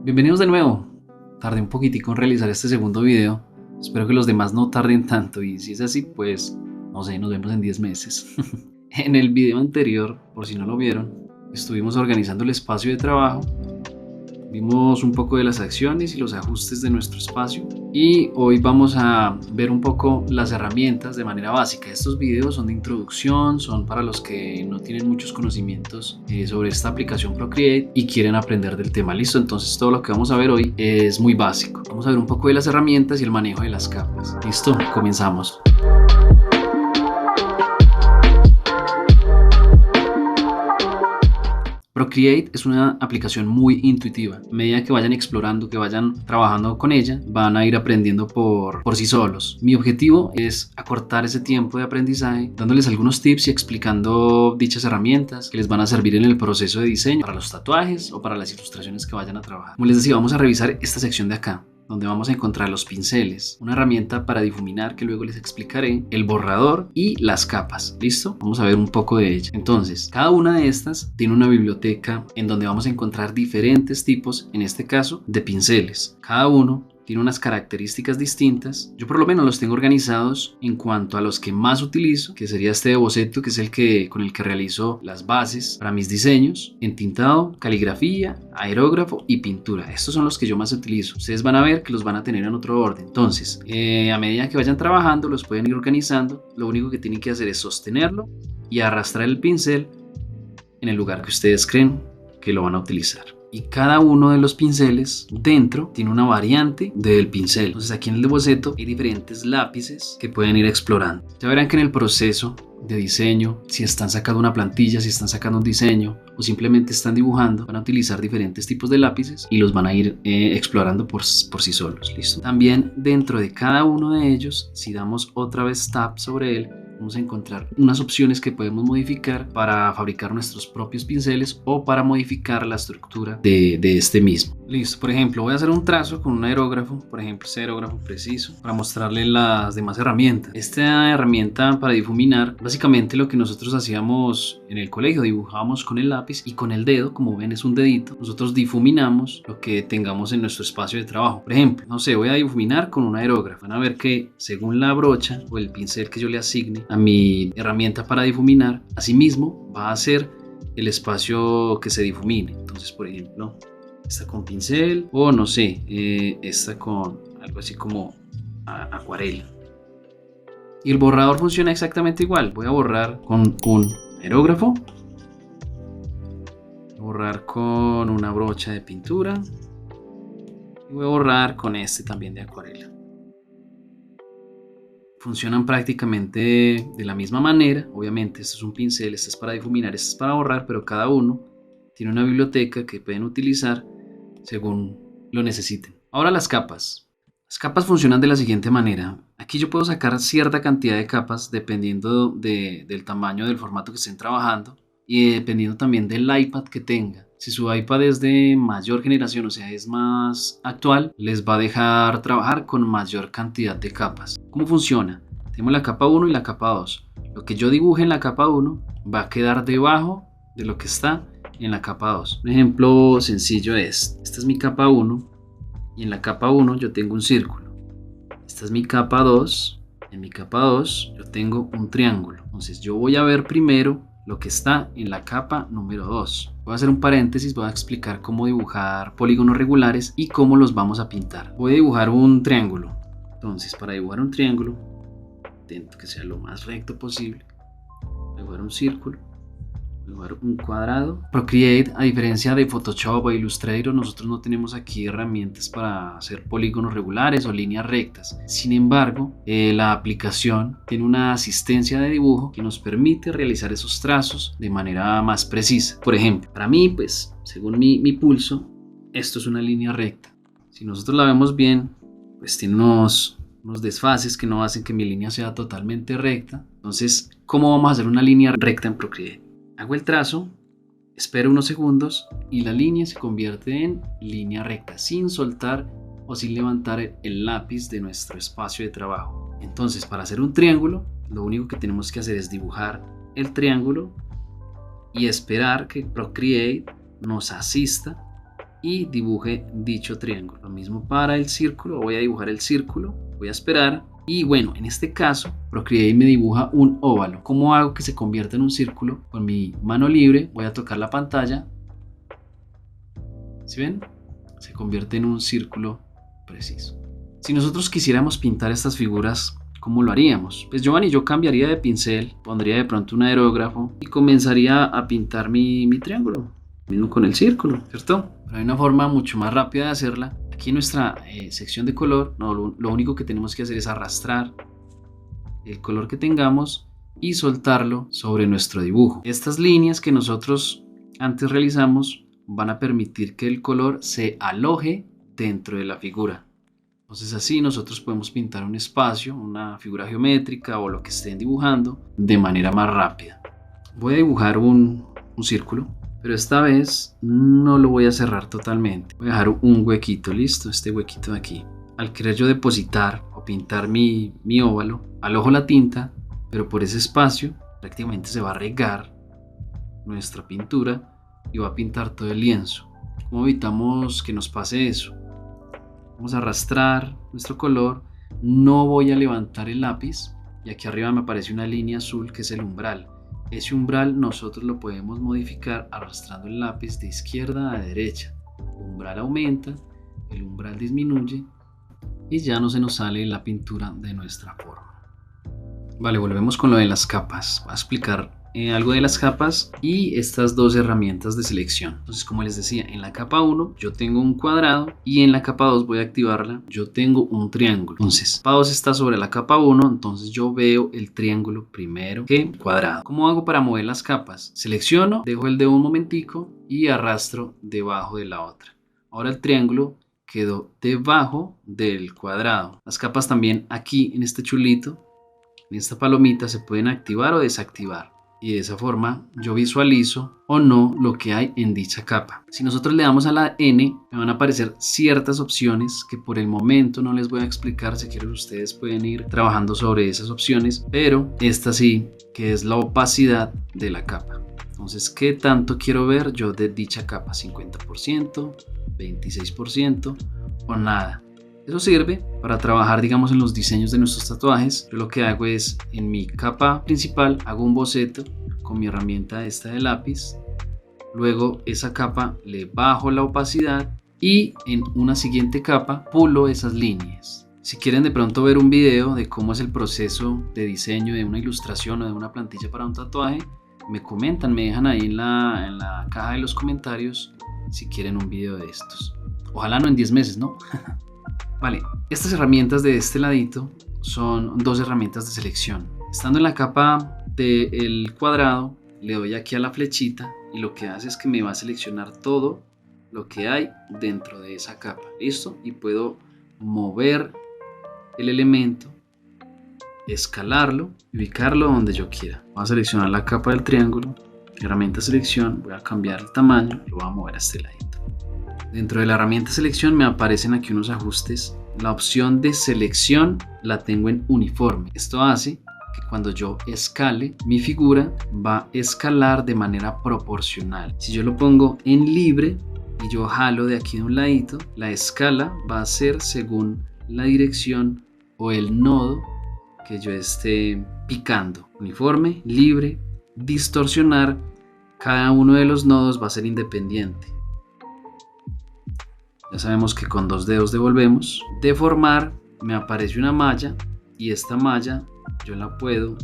Bienvenidos de nuevo. Tardé un poquitico en realizar este segundo video. Espero que los demás no tarden tanto y si es así, pues no sé, nos vemos en 10 meses. En el video anterior, por si no lo vieron, estuvimos organizando el espacio de trabajo. Vimos un poco de las acciones y los ajustes de nuestro espacio y hoy vamos a ver un poco las herramientas de manera básica. Estos videos son de introducción, son para los que no tienen muchos conocimientos sobre esta aplicación Procreate y quieren aprender del tema. Listo, entonces todo lo que vamos a ver hoy es muy básico. Vamos a ver un poco de las herramientas y el manejo de las capas. Listo, comenzamos. Procreate es una aplicación muy intuitiva. A medida que vayan explorando, que vayan trabajando con ella, van a ir aprendiendo por sí solos. Mi objetivo es acortar ese tiempo de aprendizaje, dándoles algunos tips y explicando dichas herramientas que les van a servir en el proceso de diseño para los tatuajes o para las ilustraciones que vayan a trabajar. Como les decía, vamos a revisar esta sección de acá, donde vamos a encontrar los pinceles, una herramienta para difuminar que luego les explicaré, el borrador y las capas. ¿Listo? Vamos a ver un poco de ella. Entonces, cada una de estas tiene una biblioteca en donde vamos a encontrar diferentes tipos, en este caso, de pinceles. Cada uno tiene unas características distintas. Yo por lo menos los tengo organizados en cuanto a los que más utilizo, que sería este de boceto, que es con el que realizo las bases para mis diseños, entintado, caligrafía, aerógrafo y pintura. Estos son los que yo más utilizo. Ustedes van a ver que los van a tener en otro orden. Entonces, a medida que vayan trabajando, los pueden ir organizando. Lo único que tienen que hacer es sostenerlo y arrastrar el pincel en el lugar que ustedes creen que lo van a utilizar. Y cada uno de los pinceles dentro tiene una variante del pincel. Entonces aquí en el de boceto hay diferentes lápices que pueden ir explorando. Ya verán que en el proceso de diseño, si están sacando una plantilla, si están sacando un diseño o simplemente están dibujando, van a utilizar diferentes tipos de lápices y los van a ir explorando por sí solos. ¿Listo? También dentro de cada uno de ellos, si damos otra vez tap sobre él, vamos a encontrar unas opciones que podemos modificar para fabricar nuestros propios pinceles o para modificar la estructura de este mismo. Listo, por ejemplo, voy a hacer un trazo con un aerógrafo, por ejemplo, ese aerógrafo preciso, para mostrarle las demás herramientas. Esta herramienta para difuminar, básicamente lo que nosotros hacíamos en el colegio, dibujábamos con el lápiz y con el dedo, como ven es un dedito, nosotros difuminamos lo que tengamos en nuestro espacio de trabajo. Por ejemplo, no sé, voy a difuminar con un aerógrafo. Van a ver que según la brocha o el pincel que yo le asigne a mi herramienta para difuminar, asimismo va a ser el espacio que se difumine. Entonces, por ejemplo, esta con pincel o no sé, esta con algo así como acuarela. Y el borrador funciona exactamente igual. Voy a borrar con un aerógrafo, voy a borrar con una brocha de pintura y voy a borrar con este también de acuarela. Funcionan prácticamente de la misma manera. Obviamente este es un pincel, este es para difuminar, este es para borrar, pero cada uno tiene una biblioteca que pueden utilizar según lo necesiten. Ahora las capas. Las capas funcionan de la siguiente manera. Aquí yo puedo sacar cierta cantidad de capas dependiendo del tamaño del formato que estén trabajando y dependiendo también del iPad que tenga. Si su iPad es de mayor generación, o sea, es más actual, les va a dejar trabajar con mayor cantidad de capas. ¿Cómo funciona? Tenemos la capa 1 y la capa 2. Lo que yo dibuje en la capa 1 va a quedar debajo de lo que está en la capa 2. Un ejemplo sencillo es, esta es mi capa 1 y en la capa 1 yo tengo un círculo. Esta es mi capa 2, en mi capa 2 yo tengo un triángulo. Entonces yo voy a ver primero lo que está en la capa número 2. Voy a hacer un paréntesis, voy a explicar cómo dibujar polígonos regulares y cómo los vamos a pintar. Voy a dibujar un triángulo. Entonces, para dibujar un triángulo, intento que sea lo más recto posible. Voy a dibujar un círculo, voy a dibujar un cuadrado. Procreate, a diferencia de Photoshop o Illustrator, nosotros no tenemos aquí herramientas para hacer polígonos regulares o líneas rectas. Sin embargo, la aplicación tiene una asistencia de dibujo que nos permite realizar esos trazos de manera más precisa. Por ejemplo, para mí, pues, según mi pulso, esto es una línea recta. Si nosotros la vemos bien, pues tiene unos desfases que no hacen que mi línea sea totalmente recta. Entonces, ¿cómo vamos a hacer una línea recta en Procreate? Hago el trazo, espero unos segundos y la línea se convierte en línea recta sin soltar o sin levantar el lápiz de nuestro espacio de trabajo. Entonces, para hacer un triángulo, lo único que tenemos que hacer es dibujar el triángulo y esperar que Procreate nos asista y dibuje dicho triángulo. Lo mismo para el círculo, voy a dibujar el círculo, voy a esperar. Y bueno, en este caso, Procreate me dibuja un óvalo. ¿Cómo hago que se convierta en un círculo? Con mi mano libre voy a tocar la pantalla. ¿Sí ven? Se convierte en un círculo preciso. Si nosotros quisiéramos pintar estas figuras, ¿cómo lo haríamos? Pues yo cambiaría de pincel, pondría de pronto un aerógrafo y comenzaría a pintar mi triángulo. Mismo con el círculo, ¿cierto? Pero hay una forma mucho más rápida de hacerla. Aquí en nuestra sección de color, lo único que tenemos que hacer es arrastrar el color que tengamos y soltarlo sobre nuestro dibujo. Estas líneas que nosotros antes realizamos van a permitir que el color se aloje dentro de la figura. Entonces así nosotros podemos pintar un espacio, una figura geométrica o lo que estén dibujando de manera más rápida. Voy a dibujar un círculo, pero esta vez no lo voy a cerrar totalmente. Voy a dejar un huequito, listo, este huequito de aquí. Al querer yo depositar o pintar mi óvalo, alojo la tinta, pero por ese espacio prácticamente se va a regar nuestra pintura y va a pintar todo el lienzo. ¿Cómo evitamos que nos pase eso? Vamos a arrastrar nuestro color, no voy a levantar el lápiz y aquí arriba me aparece una línea azul que es el umbral. Ese umbral nosotros lo podemos modificar arrastrando el lápiz de izquierda a derecha. El umbral aumenta, el umbral disminuye y ya no se nos sale la pintura de nuestra forma. Vale, volvemos con lo de las capas. Voy a explicar algo de las capas y estas dos herramientas de selección. Entonces, como les decía, en la capa 1 yo tengo un cuadrado y en la capa 2 voy a activarla, yo tengo un triángulo. Entonces, capa 2 está sobre la capa 1, entonces yo veo el triángulo primero que el cuadrado. ¿Cómo hago para mover las capas? Selecciono, dejo el dedo un momentico y arrastro debajo de la otra. Ahora el triángulo quedó debajo del cuadrado. Las capas también aquí en este chulito, en esta palomita, se pueden activar o desactivar. Y de esa forma yo visualizo o no lo que hay en dicha capa. Si nosotros le damos a la N, me van a aparecer ciertas opciones que por el momento no les voy a explicar. Si quieren ustedes pueden ir trabajando sobre esas opciones, pero esta sí, que es la opacidad de la capa. Entonces, ¿qué tanto quiero ver yo de dicha capa? 50%, 26% o nada. Eso sirve para trabajar, digamos, en los diseños de nuestros tatuajes. Yo lo que hago es, en mi capa principal, hago un boceto con mi herramienta esta de lápiz. Luego esa capa le bajo la opacidad y en una siguiente capa pulo esas líneas. Si quieren de pronto ver un video de cómo es el proceso de diseño de una ilustración o de una plantilla para un tatuaje, me comentan, me dejan ahí en la caja de los comentarios si quieren un video de estos. Ojalá no en 10 meses, ¿no? Vale, estas herramientas de este ladito son dos herramientas de selección. Estando en la capa del cuadrado, le doy aquí a la flechita y lo que hace es que me va a seleccionar todo lo que hay dentro de esa capa. ¿Listo? Y puedo mover el elemento, escalarlo y ubicarlo donde yo quiera. Voy a seleccionar la capa del triángulo, herramienta selección, voy a cambiar el tamaño, lo voy a mover a este ladito. Dentro de la herramienta selección me aparecen aquí unos ajustes. La opción de selección la tengo en uniforme. Esto hace que cuando yo escale, mi figura va a escalar de manera proporcional. Si yo lo pongo en libre y yo jalo de aquí de un ladito, la escala va a ser según la dirección o el nodo que yo esté picando. Uniforme, libre, distorsionar. Cada uno de los nodos va a ser independiente. Ya sabemos que con dos dedos devolvemos. Deformar, me aparece una malla y esta malla yo la puedo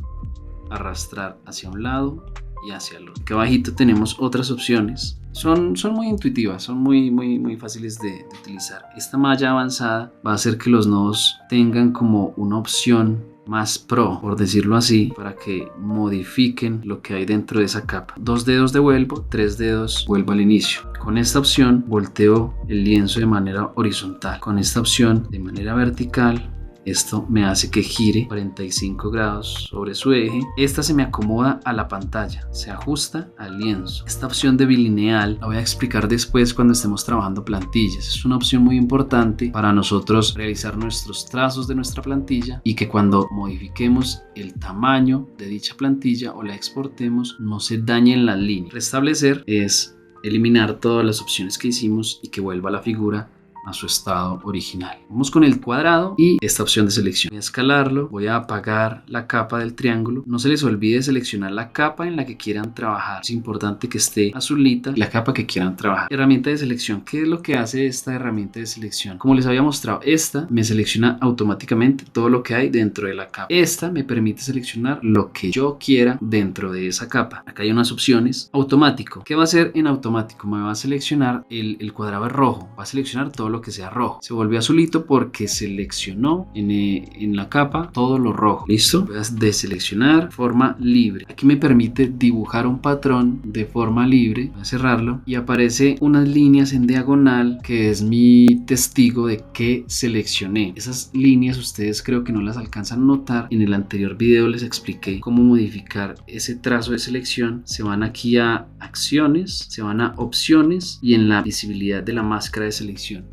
arrastrar hacia un lado y hacia el otro. Aquí abajito tenemos otras opciones. Son muy intuitivas, son muy fáciles de utilizar. Esta malla avanzada va a hacer que los nodos tengan como una opción más pro, por decirlo así, para que modifiquen lo que hay dentro de esa capa. Dos dedos devuelvo, tres dedos vuelvo al inicio. Con esta opción volteo el lienzo de manera horizontal. Con esta opción de manera vertical, esto me hace que gire 45 grados sobre su eje. Esta se me acomoda a la pantalla, se ajusta al lienzo. Esta opción de bilineal la voy a explicar después cuando estemos trabajando plantillas. Es una opción muy importante para nosotros realizar nuestros trazos de nuestra plantilla y que cuando modifiquemos el tamaño de dicha plantilla o la exportemos no se dañen las líneas. Restablecer es eliminar todas las opciones que hicimos y que vuelva la figura a su estado original. Vamos con el cuadrado y esta opción de selección. Voy a escalarlo, voy a apagar la capa del triángulo. No se les olvide seleccionar la capa en la que quieran trabajar. Es importante que esté azulita la capa que quieran trabajar. Herramienta de selección. ¿Qué es lo que hace esta herramienta de selección? Como les había mostrado, esta me selecciona automáticamente todo lo que hay dentro de la capa. Esta me permite seleccionar lo que yo quiera dentro de esa capa. Acá hay unas opciones. Automático. ¿Qué va a hacer en automático? Me va a seleccionar el cuadrado rojo. Va a seleccionar todo lo que sea rojo. Se volvió azulito porque seleccionó en la capa todo lo rojo. ¿Listo? Voy a deseleccionar forma libre. Aquí me permite dibujar un patrón de forma libre. Voy a cerrarlo y aparece unas líneas en diagonal que es mi testigo de que seleccioné. Esas líneas ustedes creo que no las alcanzan a notar. En el anterior video les expliqué cómo modificar ese trazo de selección. Se van aquí a acciones, se van a opciones y en la visibilidad de la máscara de selección.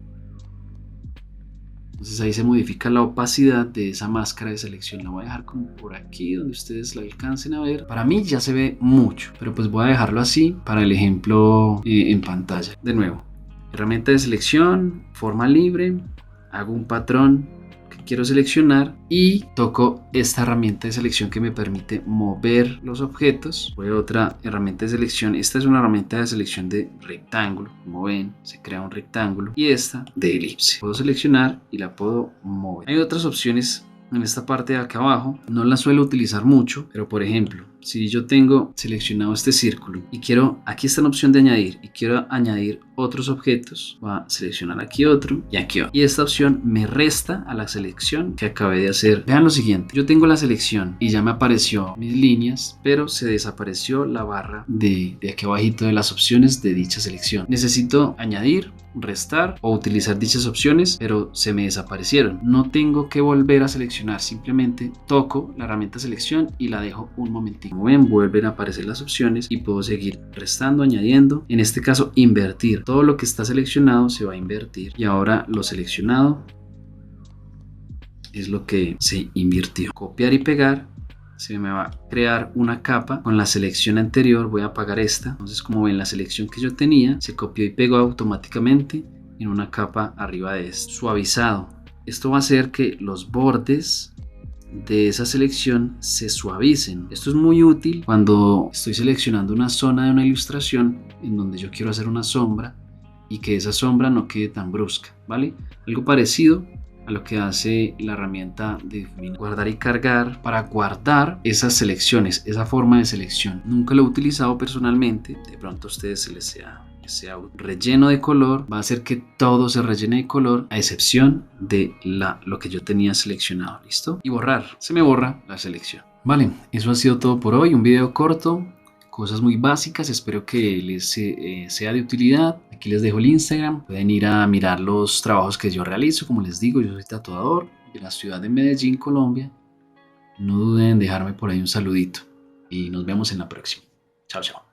Entonces ahí se modifica la opacidad de esa máscara de selección. La voy a dejar como por aquí donde ustedes la alcancen a ver. Para mí ya se ve mucho, pero pues voy a dejarlo así para el ejemplo en pantalla. De nuevo, herramienta de selección, forma libre, hago un patrón que quiero seleccionar y toco esta herramienta de selección que me permite mover los objetos. Voy a otra herramienta de selección. Esta es una herramienta de selección de rectángulo. Como ven, se crea un rectángulo y esta de elipse. Puedo seleccionar y la puedo mover. Hay otras opciones en esta parte de acá abajo. No la suelo utilizar mucho, pero por ejemplo, si yo tengo seleccionado este círculo y quiero, aquí está la opción de añadir y quiero añadir otros objetos, voy a seleccionar aquí otro y aquí otro. Y esta opción me resta a la selección que acabé de hacer. Vean lo siguiente, yo tengo la selección y ya me apareció mis líneas, pero se desapareció la barra de aquí abajito de las opciones de dicha selección. Necesito añadir, restar o utilizar dichas opciones, pero se me desaparecieron. No tengo que volver a seleccionar, simplemente toco la herramienta selección y la dejo un momentito. Como ven, vuelven a aparecer las opciones y puedo seguir restando, añadiendo, en este caso invertir. Todo lo que está seleccionado se va a invertir y ahora lo seleccionado es lo que se invirtió. Copiar y pegar. Se me va a crear una capa con la selección anterior. Voy a apagar esta. Entonces, como ven, la selección que yo tenía se copió y pegó automáticamente en una capa arriba de esto. Suavizado. Esto va a hacer que los bordes de esa selección se suavicen. Esto es muy útil cuando estoy seleccionando una zona de una ilustración en donde yo quiero hacer una sombra y que esa sombra no quede tan brusca, ¿vale? Algo parecido a lo que hace la herramienta de difuminar. Guardar y cargar para guardar esas selecciones, esa forma de selección. Nunca lo he utilizado personalmente, de pronto a ustedes se les sea relleno de color, va a hacer que todo se rellene de color a excepción de lo que yo tenía seleccionado. ¿Listo? Y borrar, se me borra la selección. Vale, eso ha sido todo por hoy, un video corto, cosas muy básicas, espero que les sea de utilidad. Aquí les dejo el Instagram, pueden ir a mirar los trabajos que yo realizo. Como les digo, yo soy tatuador de la ciudad de Medellín, Colombia. No duden en dejarme por ahí un saludito y nos vemos en la próxima. Chao, chao.